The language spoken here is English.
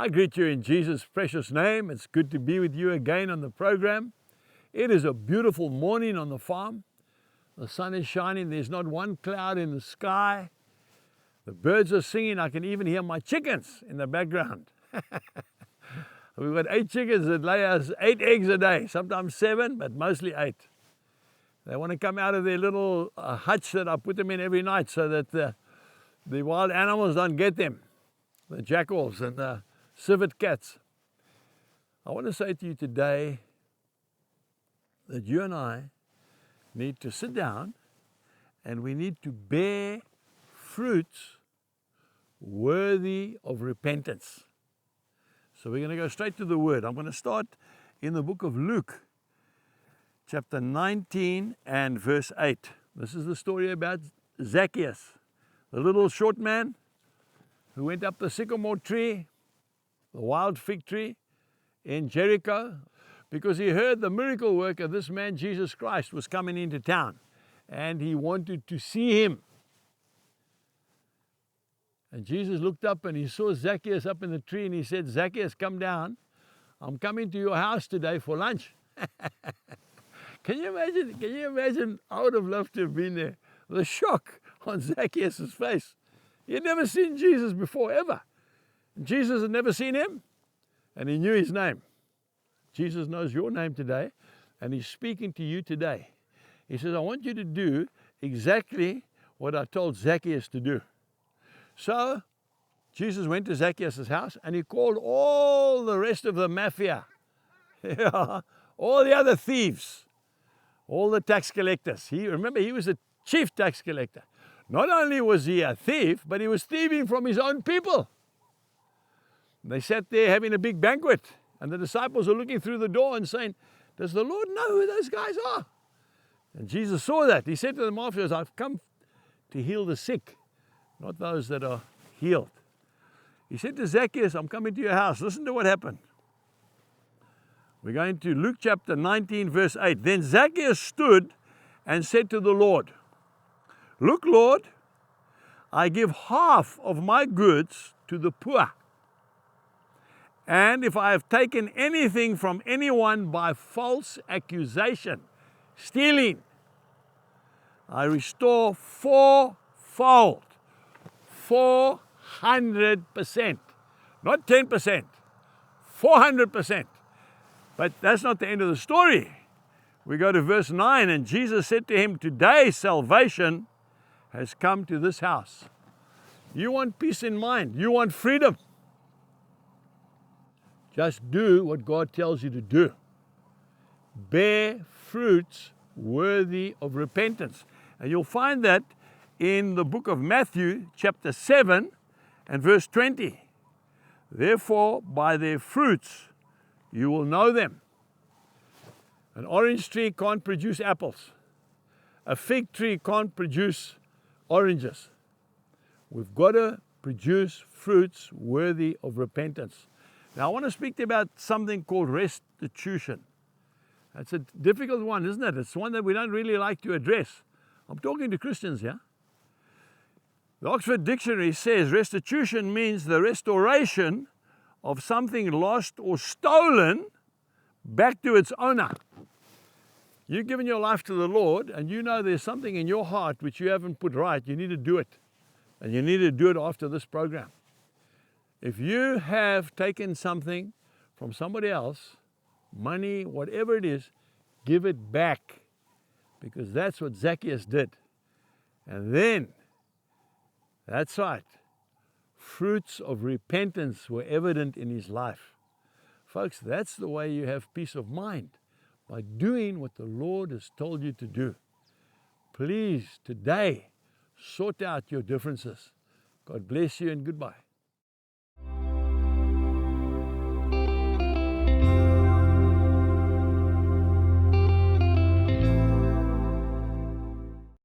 I greet you in Jesus' precious name. It's good to be with you again on the program. It is a beautiful morning on the farm. The sun is shining. There's not one cloud in the sky. The birds are singing. I can even hear my chickens in the background. We've got 8 chickens that lay us 8 eggs a day, sometimes 7, but mostly 8. They want to come out of their little hutch that I put them in every night so that the wild animals don't get them, the jackals and the civet cats. I want to say to you today that you and I need to sit down and we need to bear fruits worthy of repentance. So we're going to go straight to the Word. I'm going to start in the book of Luke, chapter 19 and verse 8. This is the story about Zacchaeus, the little short man who went up the sycamore tree, the wild fig tree in Jericho, because he heard the miracle work of this man, Jesus Christ, was coming into town, and he wanted to see him. And Jesus looked up and he saw Zacchaeus up in the tree, and he said, "Zacchaeus, come down. I'm coming to your house today for lunch." Can you imagine? Can you imagine? I would have loved to have been there. The shock on Zacchaeus' face. He had never seen Jesus before, ever. Jesus had never seen him, and he knew his name. Jesus knows your name today, and he's speaking to you today. He says, I want you to do exactly what I told Zacchaeus to do. So Jesus went to Zacchaeus' house, and he called all the rest of the mafia, all the other thieves, all the tax collectors. Remember, he was the chief tax collector. Not only was he a thief, but he was thieving from his own people. They sat there having a big banquet, and the disciples are looking through the door and saying, "Does the Lord know who those guys are?" And Jesus saw that. He said to them afterwards, "I've come to heal the sick, not those that are healed." He said to Zacchaeus, "I'm coming to your house." Listen to what happened. We're going to Luke chapter 19, verse 8. Then Zacchaeus stood and said to the Lord, "Look, Lord, I give half of my goods to the poor. And if I have taken anything from anyone by false accusation, stealing, I restore fourfold, 400%, not 10%, 400%. But that's not the end of the story. We go to verse 9, and Jesus said to him, "Today salvation has come to this house." You want peace in mind. You want freedom. Just do what God tells you to do. Bear fruits worthy of repentance. And you'll find that in the book of Matthew, chapter 7 and verse 20. Therefore, by their fruits you will know them. An orange tree can't produce apples. A fig tree can't produce oranges. We've got to produce fruits worthy of repentance. Now, I want to speak to you about something called restitution. It's a difficult one, isn't it? It's one that we don't really like to address. I'm talking to Christians here. The Oxford Dictionary says restitution means the restoration of something lost or stolen back to its owner. You've given your life to the Lord, and you know there's something in your heart which you haven't put right. You need to do it. And you need to do it after this program. If you have taken something from somebody else, money, whatever it is, give it back. Because that's what Zacchaeus did. And then, that's right, fruits of repentance were evident in his life. Folks, that's the way you have peace of mind, by doing what the Lord has told you to do. Please, today, sort out your differences. God bless you and goodbye.